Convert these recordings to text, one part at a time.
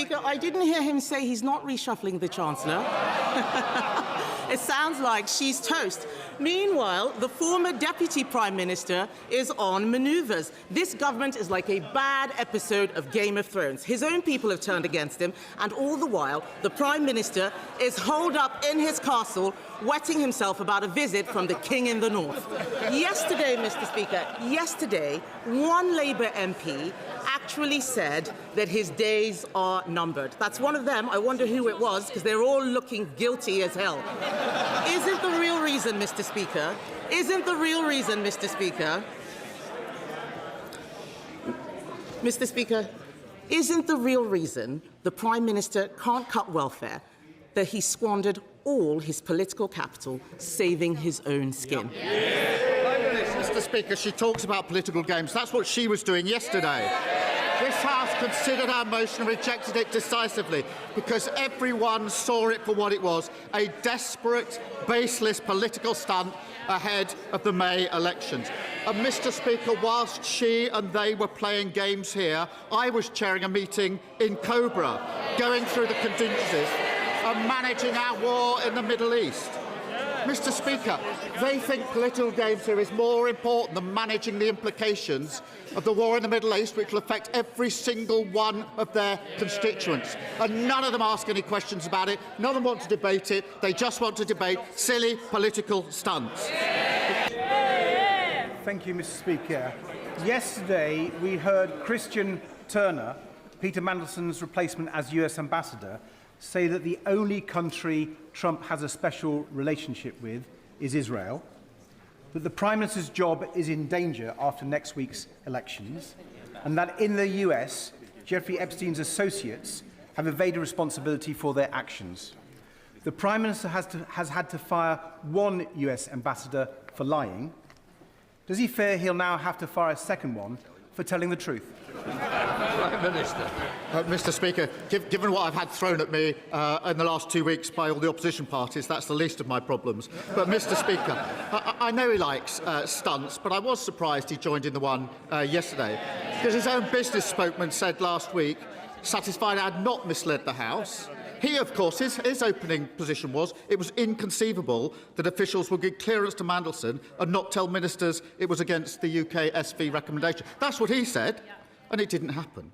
Speaker, I didn't hear him say he's not reshuffling the Chancellor. It sounds like she's toast. Meanwhile, the former Deputy Prime Minister is on manoeuvres. This government is like a bad episode of Game of Thrones. His own people have turned against him, and all the while, the Prime Minister is holed up in his castle, wetting himself about a visit from the King in the North. Yesterday, Mr. Speaker, one Labour MP actually said that his days are numbered. That's one of them. I wonder who it was, because they're all looking guilty as hell. Isn't the real reason, Mr. Speaker, Mr. Speaker, isn't the real reason the Prime Minister can't cut welfare that he squandered all his political capital saving his own skin? Mr. Speaker, she talks about political games. That's what she was doing yesterday. This House considered our motion and rejected it decisively because everyone saw it for what it was, a desperate, baseless political stunt ahead of the May elections. And, Mr. Speaker, whilst she and they were playing games here, I was chairing a meeting in Cobra, going through the contingencies and managing our war in the Middle East. Mr. Speaker, they think political games here is more important than managing the implications of the war in the Middle East, which will affect every single one of their constituents. And none of them ask any questions about it. None of them want to debate it. They just want to debate silly political stunts. Thank you, Mr. Speaker. Yesterday, we heard Christian Turner, Peter Mandelson's replacement as US Ambassador, say that the only country Trump has a special relationship with is Israel, that the Prime Minister's job is in danger after next week's elections, and that in the US, Jeffrey Epstein's associates have evaded responsibility for their actions. The Prime Minister has had to fire one US ambassador for lying. Does he fear he'll now have to fire a second one for telling the truth? Prime Minister. Mr. Speaker, given what I've had thrown at me in the last 2 weeks by all the opposition parties, that's the least of my problems. But, Mr. Speaker, I know he likes stunts, but I was surprised he joined in the one yesterday, because his own business spokesman said last week, satisfied I had not misled the House. He, of course, his opening position was it was inconceivable that officials would give clearance to Mandelson and not tell ministers it was against the UK SV recommendation. That's what he said, and it didn't happen.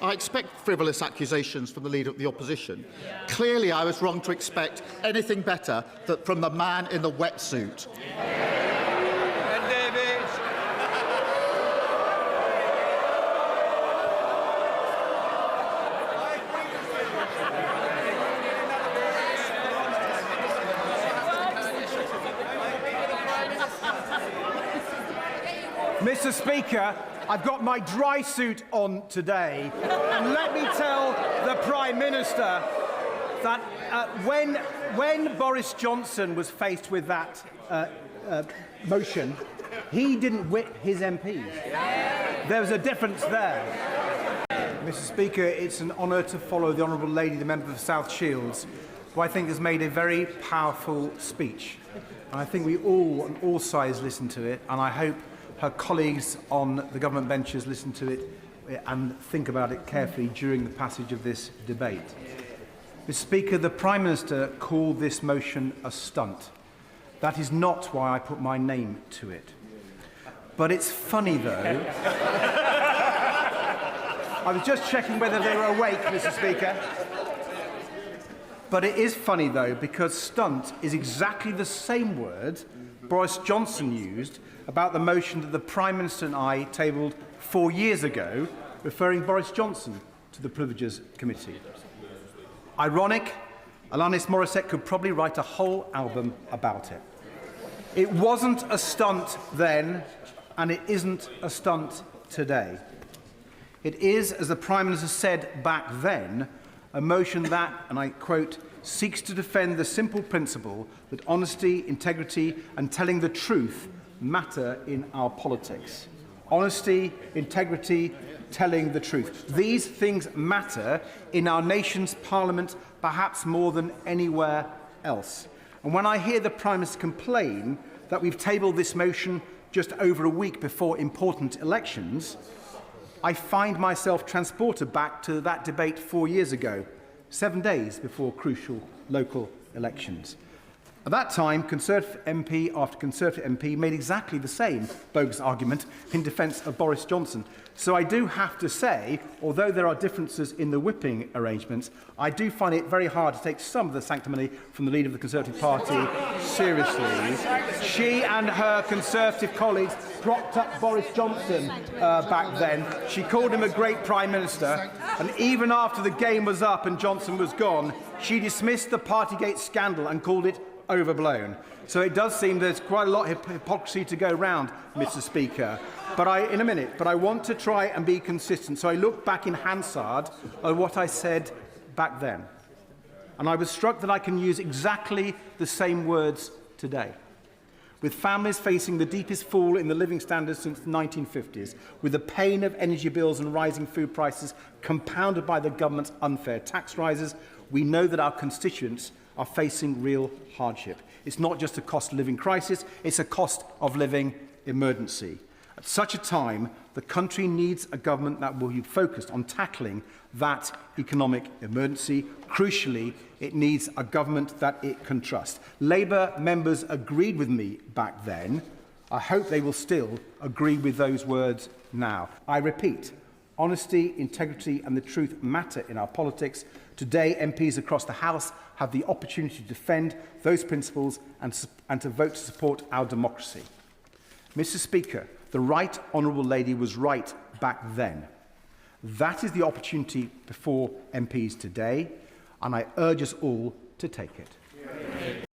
I expect frivolous accusations from the Leader of the Opposition. Clearly, I was wrong to expect anything better from the man in the wetsuit. Mr. Speaker, I've got my dry suit on today, and let me tell the Prime Minister that when Boris Johnson was faced with that motion, he didn't whip his MPs. There was a difference there. Mr. Speaker, it's an honour to follow the Honourable Lady, the member for South Shields, who I think has made a very powerful speech. And I think we all, on all sides, listen to it, and I hope her colleagues on the government benches listen to it and think about it carefully during the passage of this debate. Mr. Speaker, the Prime Minister called this motion a stunt. That is not why I put my name to it. But it's funny, though. I was just checking whether they were awake, Mr. Speaker. But it is funny, though, because stunt is exactly the same word Boris Johnson used about the motion that the Prime Minister and I tabled 4 years ago, referring Boris Johnson to the Privileges Committee. Ironic, Alanis Morissette could probably write a whole album about it. It wasn't a stunt then, and it isn't a stunt today. It is, as the Prime Minister said back then, a motion that, and I quote, seeks to defend the simple principle that honesty, integrity and telling the truth matter in our politics. Honesty, integrity, telling the truth. These things matter in our nation's parliament perhaps more than anywhere else. And when I hear the Prime Minister complain that we've tabled this motion just over a week before important elections, I find myself transported back to that debate 4 years ago, 7 days before crucial local elections. At that time, Conservative MP after Conservative MP made exactly the same bogus argument in defence of Boris Johnson. So I do have to say, although there are differences in the whipping arrangements, I do find it very hard to take some of the sanctimony from the leader of the Conservative Party seriously. She and her Conservative colleagues propped up Boris Johnson back then. She called him a great Prime Minister, and even after the game was up and Johnson was gone, she dismissed the Partygate scandal and called it overblown. So it does seem there's quite a lot of hypocrisy to go round, Mr. Speaker. But I want to try and be consistent. So I look back in Hansard at what I said back then. And I was struck that I can use exactly the same words today. With families facing the deepest fall in the living standards since the 1950s, with the pain of energy bills and rising food prices compounded by the government's unfair tax rises, we know that our constituents are facing real hardship. It's not just a cost of living crisis, it's a cost of living emergency. At such a time, the country needs a government that will be focused on tackling that economic emergency. Crucially, it needs a government that it can trust. Labour members agreed with me back then. I hope they will still agree with those words now. I repeat, honesty, integrity and the truth matter in our politics. Today, MPs across the House have the opportunity to defend those principles and to vote to support our democracy. Mr. Speaker, the Right Honourable Lady was right back then. That is the opportunity before MPs today, and I urge us all to take it.